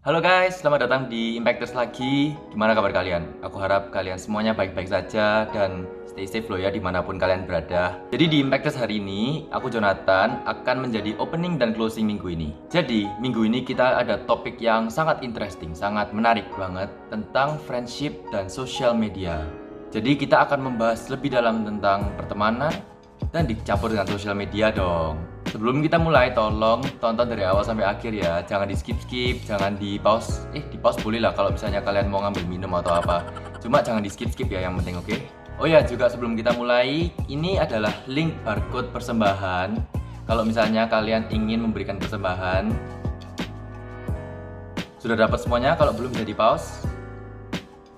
Halo guys, selamat datang di Impactors lagi. Gimana kabar kalian? Aku harap kalian semuanya baik-baik saja dan stay safe loh ya dimanapun kalian berada. Jadi di Impactors hari ini, aku Jonathan akan menjadi opening dan closing minggu ini. Jadi minggu ini kita ada topik yang sangat interesting, sangat menarik banget tentang friendship dan social media. Jadi kita akan membahas lebih dalam tentang pertemanan dan dicampur dengan sosial media dong. Sebelum kita mulai, tolong tonton dari awal sampai akhir ya. Jangan di skip-skip, jangan di pause. Di pause boleh lah kalau misalnya kalian mau ngambil minum atau apa. Cuma jangan di skip-skip ya yang penting, oke? Oh ya, juga sebelum kita mulai, ini adalah link barcode persembahan. Kalau misalnya kalian ingin memberikan persembahan, sudah dapat semuanya? Kalau belum bisa di pause.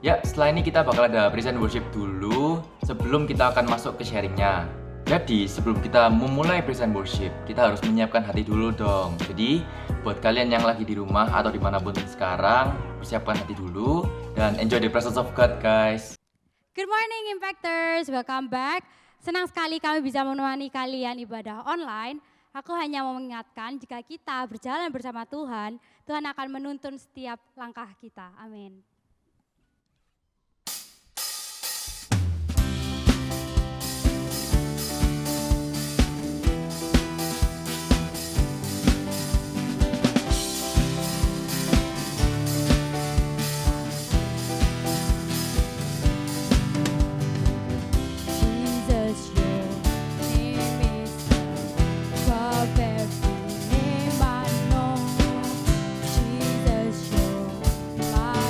Ya, setelah ini kita bakal ada present worship dulu sebelum kita akan masuk ke sharingnya. Jadi, sebelum kita memulai present worship, kita harus menyiapkan hati dulu dong. Jadi, buat kalian yang lagi di rumah atau dimanapun sekarang, persiapkan hati dulu dan enjoy the presence of God, guys. Good morning Impactors, welcome back. Senang sekali kami bisa menemani kalian ibadah online. Aku hanya mau mengingatkan jika kita berjalan bersama Tuhan, Tuhan akan menuntun setiap langkah kita. Amin. Jesus, your name is above every name I know. Jesus, you're my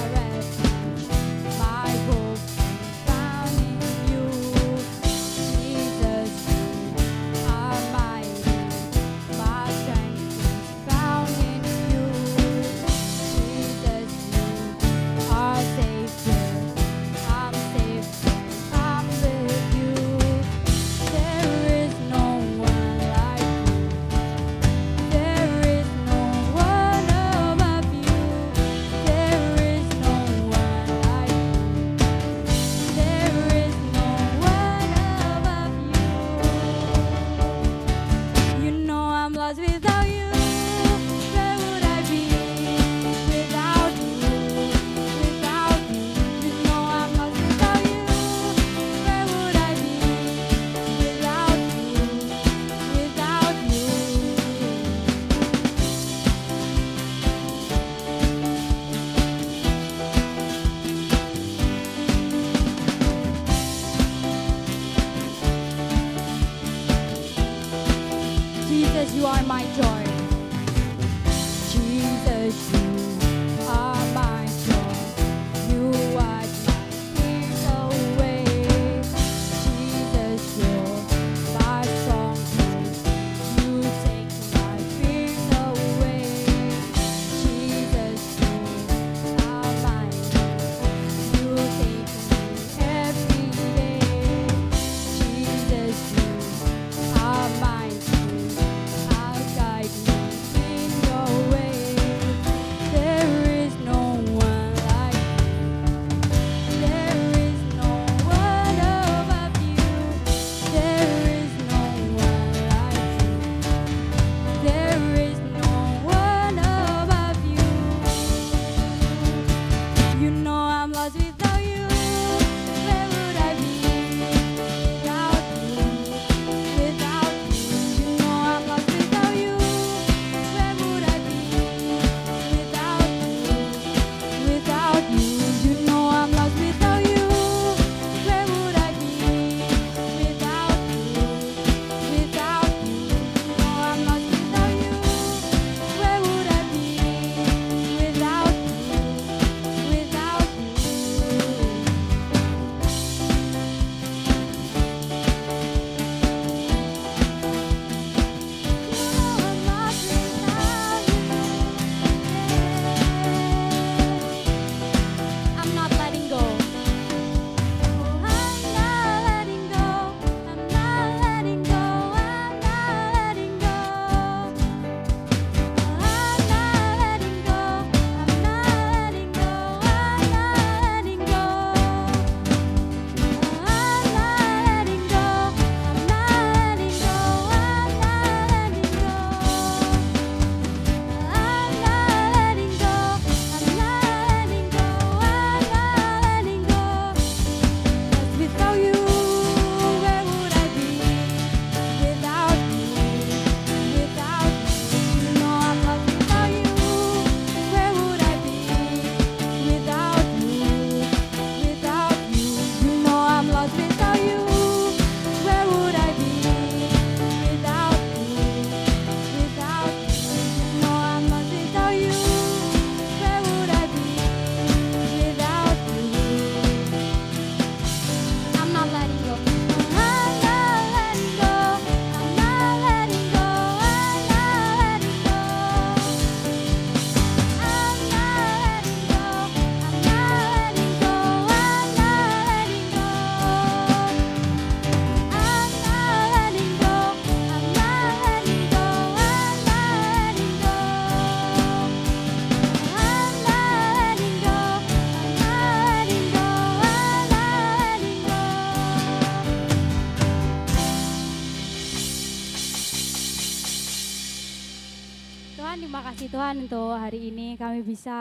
Tuhan untuk hari ini kami bisa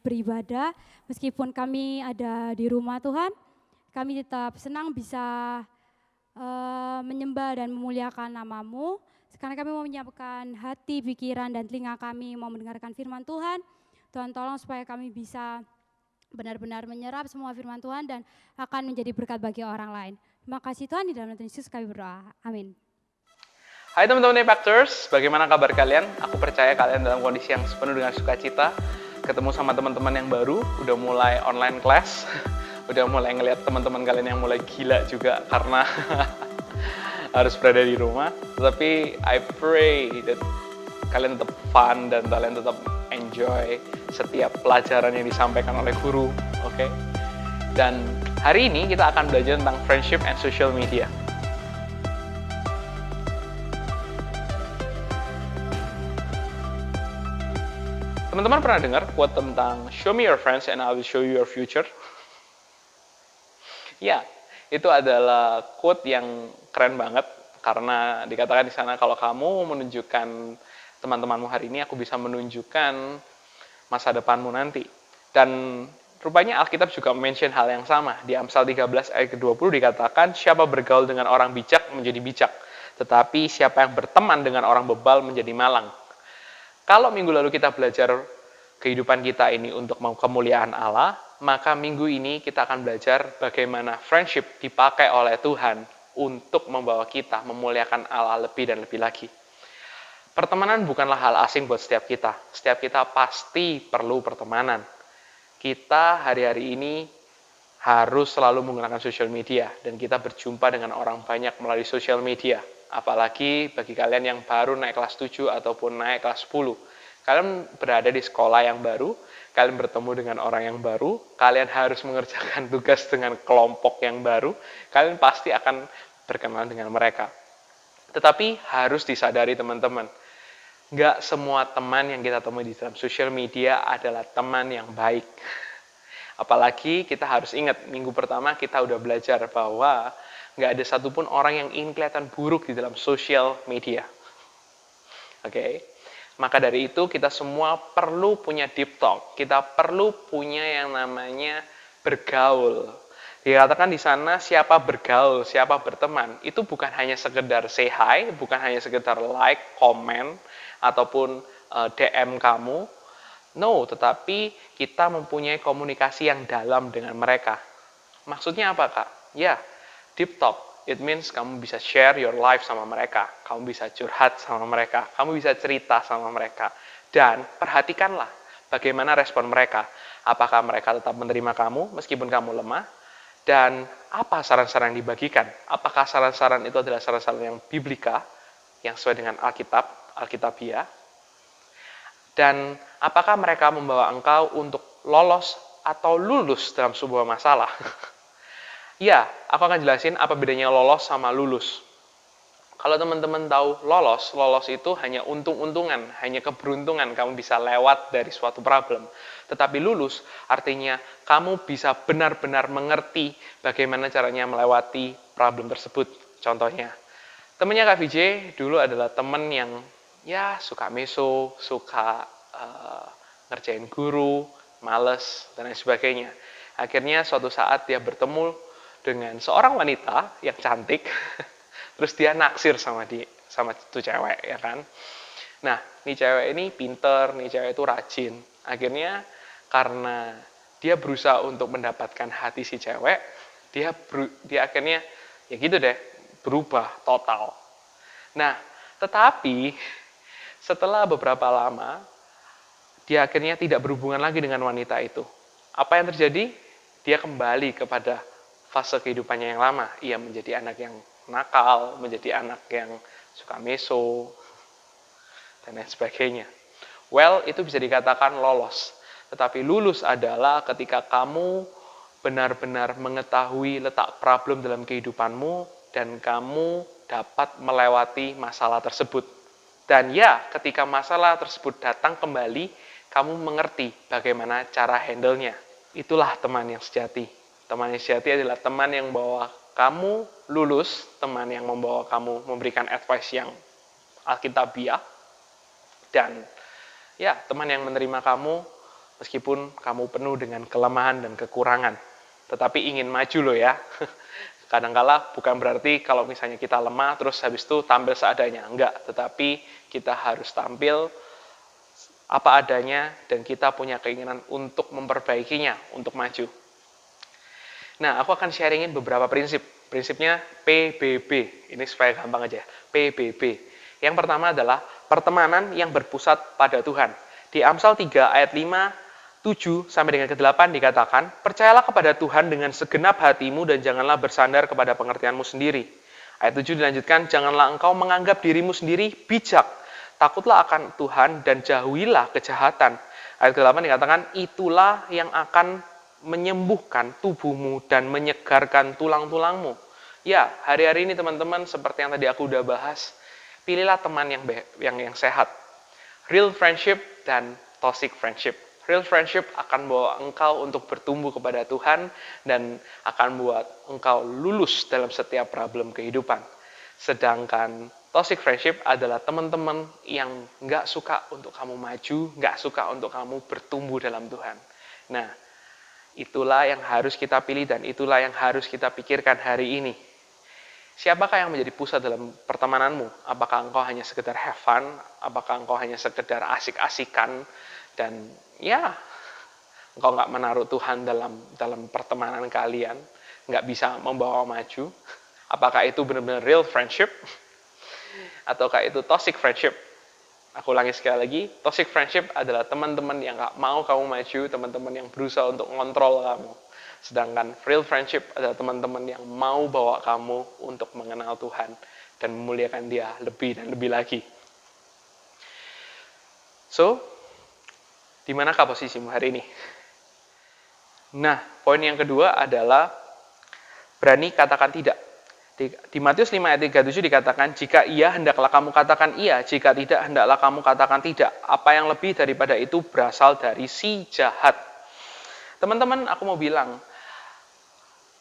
beribadah meskipun kami ada di rumah Tuhan. Kami tetap senang bisa menyembah dan memuliakan nama-Mu. Sekarang kami mau menyiapkan hati, pikiran, dan telinga kami mau mendengarkan firman Tuhan. Tuhan tolong supaya kami bisa benar-benar menyerap semua firman Tuhan dan akan menjadi berkat bagi orang lain. Terima kasih Tuhan, di dalam nama Yesus kami berdoa. Amin. Hai teman-teman Impactors, bagaimana kabar kalian? Aku percaya kalian dalam kondisi yang sepenuh dengan sukacita. Ketemu sama teman-teman yang baru, udah mulai online class, udah mulai ngeliat teman-teman kalian yang mulai gila juga karena harus berada di rumah. Tetapi I pray that kalian tetap fun dan kalian tetap enjoy setiap pelajaran yang disampaikan oleh guru, oke? Dan hari ini kita akan belajar tentang friendship and social media. Teman-teman pernah dengar quote tentang show me your friends and I will show you your future? Ya, itu adalah quote yang keren banget karena dikatakan di sana kalau kamu menunjukkan teman-temanmu hari ini, aku bisa menunjukkan masa depanmu nanti. Dan rupanya Alkitab juga mention hal yang sama. Di Amsal 13 ayat ke-20 dikatakan, siapa bergaul dengan orang bijak menjadi bijak, tetapi siapa yang berteman dengan orang bebal menjadi malang. Kalau minggu lalu kita belajar kehidupan kita ini untuk kemuliaan Allah, maka minggu ini kita akan belajar bagaimana friendship dipakai oleh Tuhan untuk membawa kita memuliakan Allah lebih dan lebih lagi. Pertemanan bukanlah hal asing buat setiap kita. Setiap kita pasti perlu pertemanan. Kita hari-hari ini harus selalu menggunakan social media dan kita berjumpa dengan orang banyak melalui social media. Apalagi bagi kalian yang baru naik kelas 7 ataupun naik kelas 10. Kalian berada di sekolah yang baru, kalian bertemu dengan orang yang baru, kalian harus mengerjakan tugas dengan kelompok yang baru, kalian pasti akan berkenalan dengan mereka. Tetapi harus disadari teman-teman, nggak semua teman yang kita temui di dalam social media adalah teman yang baik. Apalagi kita harus ingat, minggu pertama kita udah belajar bahwa nggak ada satupun orang yang ingin kelihatan buruk di dalam social media. Oke, maka dari itu kita semua perlu punya deep talk. Kita perlu punya yang namanya bergaul. Dikatakan di sana siapa bergaul, siapa berteman, itu bukan hanya sekedar say hi, bukan hanya sekedar like, comment, ataupun DM kamu. No, tetapi kita mempunyai komunikasi yang dalam dengan mereka. Maksudnya apa, Kak? Ya, deep talk, it means kamu bisa share your life sama mereka, kamu bisa curhat sama mereka, kamu bisa cerita sama mereka. Dan perhatikanlah bagaimana respon mereka. Apakah mereka tetap menerima kamu meskipun kamu lemah? Dan apa saran-saran yang dibagikan? Apakah saran-saran itu adalah saran-saran yang biblika, yang sesuai dengan Alkitab, Alkitabiah? Dan apakah mereka membawa engkau untuk lolos atau lulus dalam sebuah masalah? Ya, aku akan jelasin apa bedanya lolos sama lulus. Kalau teman-teman tahu lolos itu hanya untung-untungan, hanya keberuntungan kamu bisa lewat dari suatu problem. Tetapi lulus artinya kamu bisa benar-benar mengerti bagaimana caranya melewati problem tersebut. Contohnya, temannya Kak VJ dulu adalah teman yang ya suka meso, suka ngerjain guru, males, dan lain sebagainya. Akhirnya suatu saat dia bertemu dengan seorang wanita yang cantik, terus dia naksir sama itu cewek, ya kan? Nah, nih cewek ini pinter, nih cewek itu rajin. Akhirnya karena dia berusaha untuk mendapatkan hati si cewek, dia akhirnya ya gitu deh, berubah total. Nah, tetapi setelah beberapa lama, dia akhirnya tidak berhubungan lagi dengan wanita itu. Apa yang terjadi? Dia kembali kepada fase kehidupannya yang lama. Ia menjadi anak yang nakal, menjadi anak yang suka meso, dan lain sebagainya. Well, itu bisa dikatakan lolos. Tetapi lulus adalah ketika kamu benar-benar mengetahui letak problem dalam kehidupanmu dan kamu dapat melewati masalah tersebut. Dan ya, ketika masalah tersebut datang kembali, kamu mengerti bagaimana cara handle-nya. Itulah teman yang sejati. Teman yang sejati adalah teman yang membawa kamu lulus, teman yang membawa kamu memberikan advice yang alkitabiah, dan Ya, teman yang menerima kamu meskipun kamu penuh dengan kelemahan dan kekurangan. Tetapi ingin maju loh ya. Kadangkala bukan berarti kalau misalnya kita lemah terus habis itu tampil seadanya. Enggak, tetapi kita harus tampil apa adanya dan kita punya keinginan untuk memperbaikinya, untuk maju. Nah, aku akan sharingin beberapa prinsip. Prinsipnya PBB. Ini supaya gampang aja. PBB. Yang pertama adalah pertemanan yang berpusat pada Tuhan. Di Amsal 3 ayat 5, 7 sampai dengan ke-8 dikatakan, percayalah kepada Tuhan dengan segenap hatimu dan janganlah bersandar kepada pengertianmu sendiri. Ayat 7 dilanjutkan, janganlah engkau menganggap dirimu sendiri bijak. Takutlah akan Tuhan dan jauhilah kejahatan. Ayat ke-8 dikatakan, itulah yang akan menyembuhkan tubuhmu dan menyegarkan tulang-tulangmu. Ya, hari-hari ini teman-teman seperti yang tadi aku udah bahas, pilihlah teman yang sehat. Real friendship dan toxic friendship. Real friendship akan membawa engkau untuk bertumbuh kepada Tuhan dan akan membuat engkau lulus dalam setiap problem kehidupan. Sedangkan toxic friendship adalah teman-teman yang nggak suka untuk kamu maju, nggak suka untuk kamu bertumbuh dalam Tuhan. Nah, itulah yang harus kita pilih dan itulah yang harus kita pikirkan hari ini. Siapakah yang menjadi pusat dalam pertemananmu? Apakah engkau hanya sekedar have fun? Apakah engkau hanya sekedar asik-asikan? Dan ya, engkau nggak menaruh Tuhan dalam pertemanan kalian, nggak bisa membawa maju. Apakah itu benar-benar real friendship? Ataukah itu toxic friendship? Aku ulangi sekali lagi, toxic friendship adalah teman-teman yang gak mau kamu maju, teman-teman yang berusaha untuk ngontrol kamu. Sedangkan real friendship adalah teman-teman yang mau bawa kamu untuk mengenal Tuhan dan memuliakan Dia lebih dan lebih lagi. So, di manakah posisimu hari ini? Nah, poin yang kedua adalah berani katakan tidak. Di Matius 5 ayat 37 dikatakan, jika iya, hendaklah kamu katakan iya. Jika tidak, hendaklah kamu katakan tidak. Apa yang lebih daripada itu berasal dari si jahat. Teman-teman, aku mau bilang,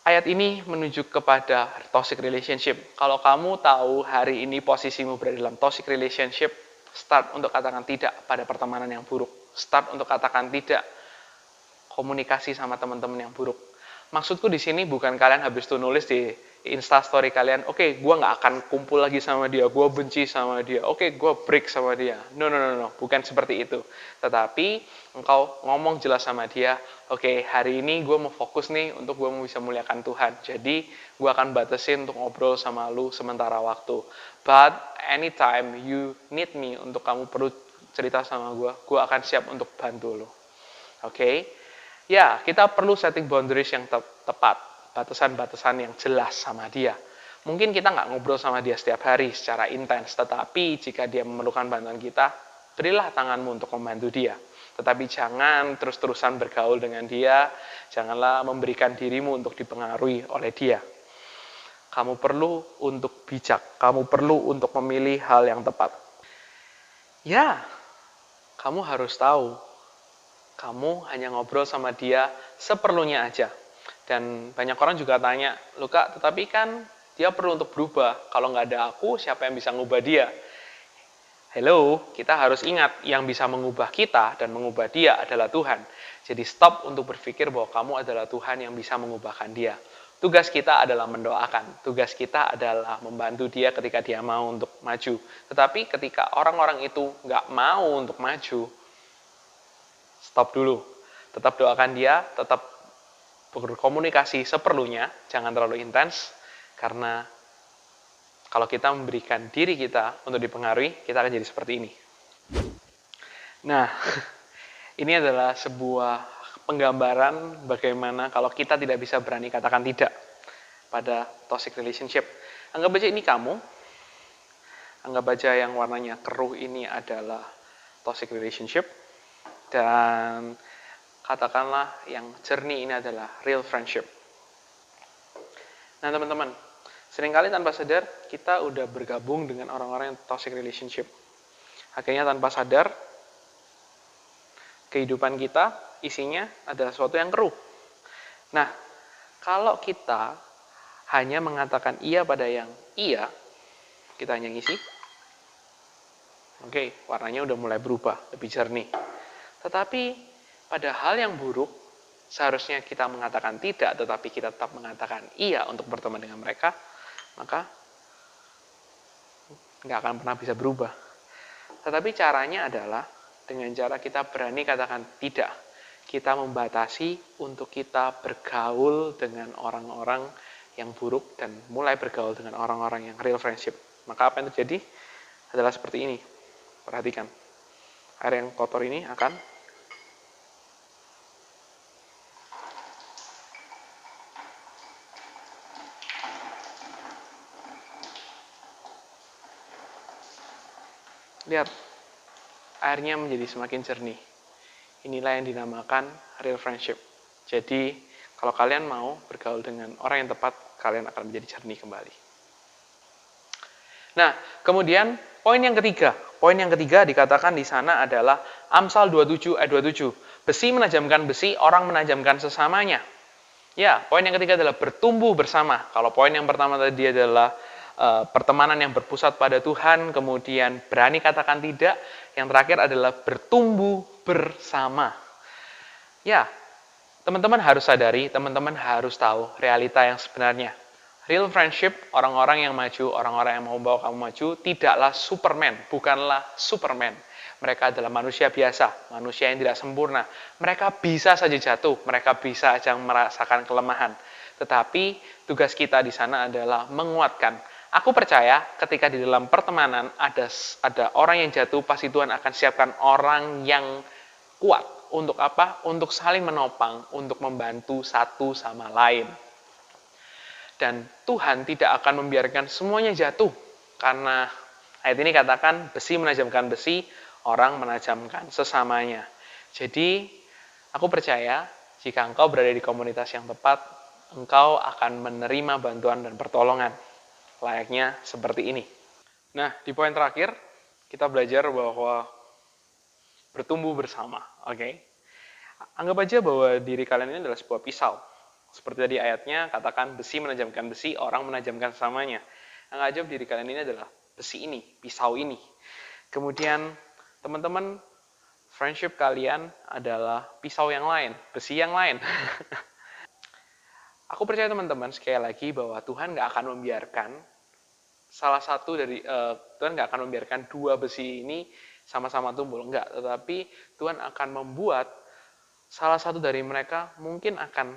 ayat ini menunjuk kepada toxic relationship. Kalau kamu tahu hari ini posisimu berada dalam toxic relationship, start untuk katakan tidak pada pertemanan yang buruk. Start untuk katakan tidak komunikasi sama teman-teman yang buruk. Maksudku di sini bukan kalian habis itu nulis di Instastory kalian, oke, gue nggak akan kumpul lagi sama dia, gue benci sama dia, oke, gue break sama dia. No, bukan seperti itu. Tetapi engkau ngomong jelas sama dia, oke, hari ini gue mau fokus nih untuk gue mau bisa muliakan Tuhan. Jadi gue akan batasin untuk ngobrol sama lu sementara waktu. But anytime you need me, untuk kamu perlu cerita sama gue akan siap untuk bantu lu. Oke? Ya, kita perlu setting boundaries yang tepat. Batasan-batasan yang jelas sama dia. Mungkin kita nggak ngobrol sama dia setiap hari secara intens, tetapi jika dia memerlukan bantuan kita, berilah tanganmu untuk membantu dia. Tetapi jangan terus-terusan bergaul dengan dia, janganlah memberikan dirimu untuk dipengaruhi oleh dia. Kamu perlu untuk bijak, kamu perlu untuk memilih hal yang tepat. Ya, kamu harus tahu, kamu hanya ngobrol sama dia seperlunya aja. Dan banyak orang juga tanya, loh Kak, tetapi kan dia perlu untuk berubah. Kalau nggak ada aku, siapa yang bisa mengubah dia? Hello, kita harus ingat, yang bisa mengubah kita dan mengubah dia adalah Tuhan. Jadi stop untuk berpikir bahwa kamu adalah Tuhan yang bisa mengubahkan dia. Tugas kita adalah mendoakan. Tugas kita adalah membantu dia ketika dia mau untuk maju. Tetapi ketika orang-orang itu nggak mau untuk maju, stop dulu. Tetap doakan dia, tetap berkomunikasi seperlunya, jangan terlalu intens, karena kalau kita memberikan diri kita untuk dipengaruhi, kita akan jadi seperti ini. Nah, ini adalah sebuah penggambaran bagaimana kalau kita tidak bisa berani katakan tidak pada toxic relationship. Anggap aja ini kamu, anggap aja yang warnanya keruh ini adalah toxic relationship, dan katakanlah yang jernih ini adalah real friendship. Nah teman-teman, seringkali tanpa sadar kita udah bergabung dengan orang-orang yang toxic relationship. Akhirnya tanpa sadar, kehidupan kita isinya adalah sesuatu yang keruh. Nah, kalau kita hanya mengatakan iya pada yang iya, kita hanya ngisi, Oke, warnanya udah mulai berubah, lebih jernih. Tetapi pada hal yang buruk, seharusnya kita mengatakan tidak, tetapi kita tetap mengatakan iya untuk berteman dengan mereka, maka nggak akan pernah bisa berubah. Tetapi caranya adalah dengan cara kita berani katakan tidak. Kita membatasi untuk kita bergaul dengan orang-orang yang buruk dan mulai bergaul dengan orang-orang yang real friendship. Maka apa yang terjadi adalah seperti ini. Perhatikan. Air yang kotor ini akan lihat, airnya menjadi semakin jernih. Inilah yang dinamakan real friendship. Jadi, kalau kalian mau bergaul dengan orang yang tepat, kalian akan menjadi jernih kembali. Nah, kemudian poin yang ketiga. Poin yang ketiga dikatakan di sana adalah Amsal 27 ayat 27. Besi menajamkan besi, orang menajamkan sesamanya. Ya, poin yang ketiga adalah bertumbuh bersama. Kalau poin yang pertama tadi adalah pertemanan yang berpusat pada Tuhan, kemudian berani katakan tidak. Yang terakhir adalah bertumbuh bersama. Ya, teman-teman harus sadari, teman-teman harus tahu realita yang sebenarnya. Real friendship, orang-orang yang maju, orang-orang yang mau bawa kamu maju, tidaklah Superman, bukanlah Superman. Mereka adalah manusia biasa, manusia yang tidak sempurna. Mereka bisa saja jatuh, mereka bisa saja merasakan kelemahan. Tetapi tugas kita di sana adalah menguatkan. Aku percaya ketika di dalam pertemanan ada orang yang jatuh, pasti Tuhan akan siapkan orang yang kuat. Untuk apa? Untuk saling menopang, untuk membantu satu sama lain. Dan Tuhan tidak akan membiarkan semuanya jatuh. Karena ayat ini katakan, besi menajamkan besi, orang menajamkan sesamanya. Jadi, aku percaya jika engkau berada di komunitas yang tepat, engkau akan menerima bantuan dan pertolongan. Layaknya seperti ini. Nah, di poin terakhir, kita belajar bahwa bertumbuh bersama. Oke? Anggap aja bahwa diri kalian ini adalah sebuah pisau. Seperti tadi ayatnya, katakan besi menajamkan besi, orang menajamkan sesamanya. Anggap aja diri kalian ini adalah besi ini, pisau ini. Kemudian, teman-teman, friendship kalian adalah pisau yang lain, besi yang lain. Aku percaya teman-teman, sekali lagi, bahwa Tuhan nggak akan membiarkan Tuhan nggak akan membiarkan dua besi ini sama-sama tumbuh. Enggak, tetapi Tuhan akan membuat salah satu dari mereka mungkin akan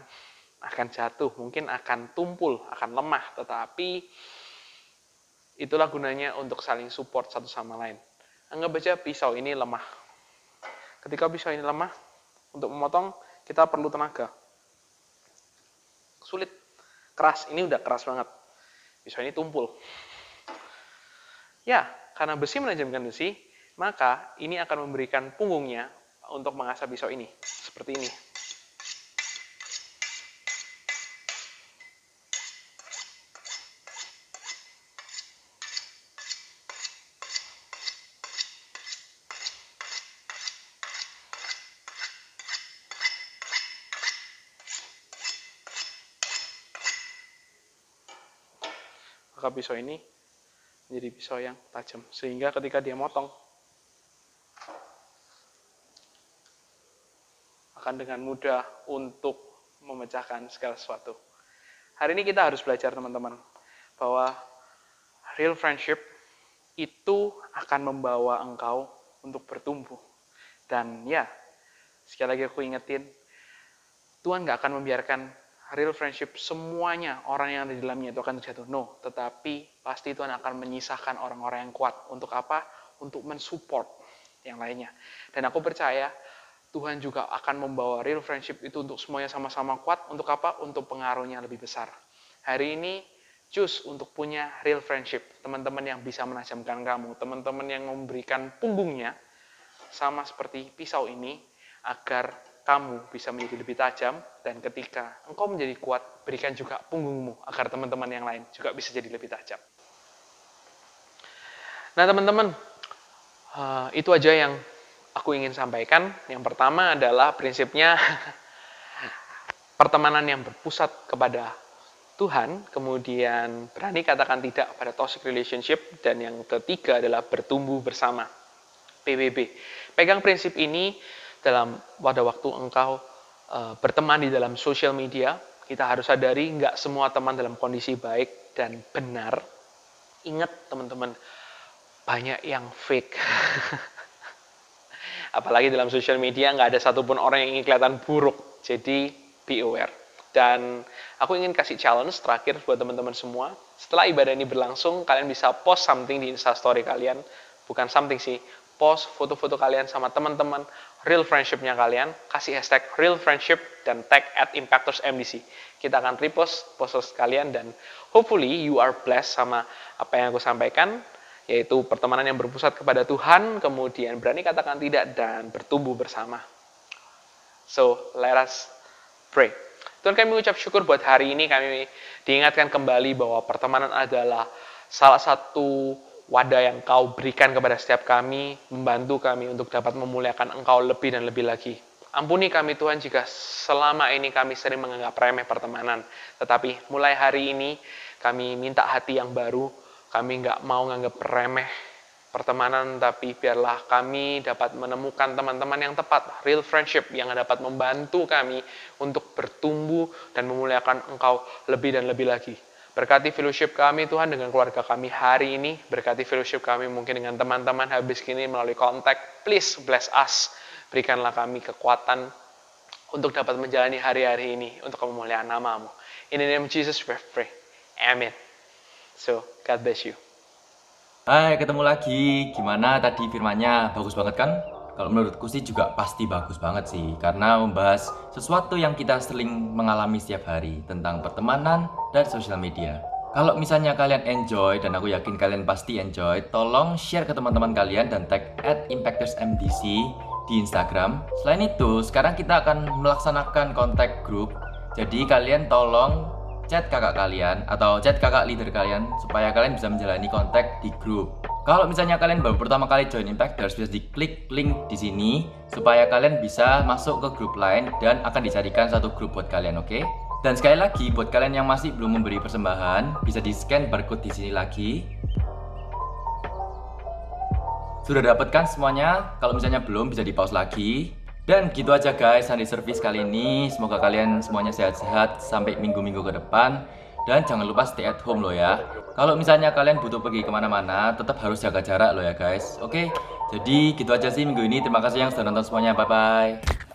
jatuh, mungkin akan tumpul, akan lemah, tetapi itulah gunanya untuk saling support satu sama lain. Anggap aja pisau ini lemah. Ketika pisau ini lemah, untuk memotong kita perlu tenaga. Sulit, keras, ini udah keras banget. Pisau ini tumpul. Ya, karena besi menajamkan besi, maka ini akan memberikan punggungnya untuk mengasah pisau ini. Seperti ini. Maka pisau ini menjadi pisau yang tajam. Sehingga ketika dia motong, akan dengan mudah untuk memecahkan segala sesuatu. Hari ini kita harus belajar teman-teman, bahwa real friendship itu akan membawa engkau untuk bertumbuh. Dan ya, sekali lagi aku ingetin, Tuhan gak akan membiarkan real friendship semuanya orang yang ada di dalamnya itu akan terjatuh. No, tetapi pasti Tuhan akan menyisahkan orang-orang yang kuat. Untuk apa? Untuk mensupport yang lainnya. Dan aku percaya Tuhan juga akan membawa real friendship itu untuk semuanya sama-sama kuat. Untuk apa? Untuk pengaruhnya lebih besar. Hari ini choose untuk punya real friendship. Teman-teman yang bisa menajamkan kamu. Teman-teman yang memberikan punggungnya sama seperti pisau ini agar kamu bisa menjadi lebih tajam, dan ketika engkau menjadi kuat, berikan juga punggungmu agar teman-teman yang lain juga bisa jadi lebih tajam. Nah teman-teman, itu aja yang aku ingin sampaikan. Yang pertama adalah prinsipnya pertemanan yang berpusat kepada Tuhan, kemudian berani katakan tidak pada toxic relationship, dan yang ketiga adalah bertumbuh bersama. PBB. Pegang prinsip ini pada waktu engkau berteman di dalam sosial media. Kita harus sadari nggak semua teman dalam kondisi baik dan benar. Ingat teman-teman, banyak yang fake. Apalagi dalam sosial media nggak ada satupun orang yang ingin kelihatan buruk. Jadi be aware. Dan aku ingin kasih challenge terakhir buat teman-teman semua. Setelah ibadah ini berlangsung, kalian bisa post something di Instastory kalian. Bukan something sih, post foto-foto kalian sama teman-teman, real friendship-nya kalian, kasih hashtag real friendship dan tag @impactorsmdc. Kita akan repost post kalian dan hopefully you are blessed sama apa yang aku sampaikan, yaitu pertemanan yang berpusat kepada Tuhan, kemudian berani katakan tidak dan bertumbuh bersama. So, let us pray. Tuhan, kami mengucap syukur buat hari ini, kami diingatkan kembali bahwa pertemanan adalah salah satu wadah yang Kau berikan kepada setiap kami, membantu kami untuk dapat memuliakan Engkau lebih dan lebih lagi. Ampuni kami Tuhan jika selama ini kami sering menganggap remeh pertemanan. Tetapi mulai hari ini kami minta hati yang baru, kami nggak mau menganggap remeh pertemanan, tapi biarlah kami dapat menemukan teman-teman yang tepat, real friendship yang dapat membantu kami untuk bertumbuh dan memuliakan Engkau lebih dan lebih lagi. Berkati fellowship kami Tuhan dengan keluarga kami hari ini. Berkati fellowship kami mungkin dengan teman-teman habis kini melalui kontak. Please bless us. Berikanlah kami kekuatan untuk dapat menjalani hari-hari ini untuk kemuliaan nama-Mu. In the name of Jesus we pray. Amen. So, God bless you. Hai, ketemu lagi. Gimana tadi firmannya? Bagus banget kan? Kalau menurutku sih juga pasti bagus banget sih, karena membahas sesuatu yang kita sering mengalami setiap hari tentang pertemanan dan sosial media. Kalau misalnya kalian enjoy, dan aku yakin kalian pasti enjoy, tolong share ke teman-teman kalian dan tag @impactorsmdc di Instagram. Selain itu, sekarang kita akan melaksanakan kontak grup. Jadi kalian tolong chat kakak kalian atau chat kakak leader kalian supaya kalian bisa menjalani kontak di grup. Kalau misalnya kalian baru pertama kali join Impactors, bisa diklik link di sini supaya kalian bisa masuk ke grup lain dan akan dicarikan satu grup buat kalian, oke? Dan sekali lagi buat kalian yang masih belum memberi persembahan, bisa di-scan barcode di sini lagi. Sudah dapatkan semuanya? Kalau misalnya belum, bisa di-pause lagi. Dan gitu aja guys, Sunday service kali ini. Semoga kalian semuanya sehat-sehat sampai minggu-minggu ke depan. Dan jangan lupa stay at home loh ya. Kalau misalnya kalian butuh pergi kemana-mana, tetap harus jaga jarak loh ya guys. Oke, jadi gitu aja sih minggu ini. Terima kasih yang sudah nonton semuanya. Bye-bye.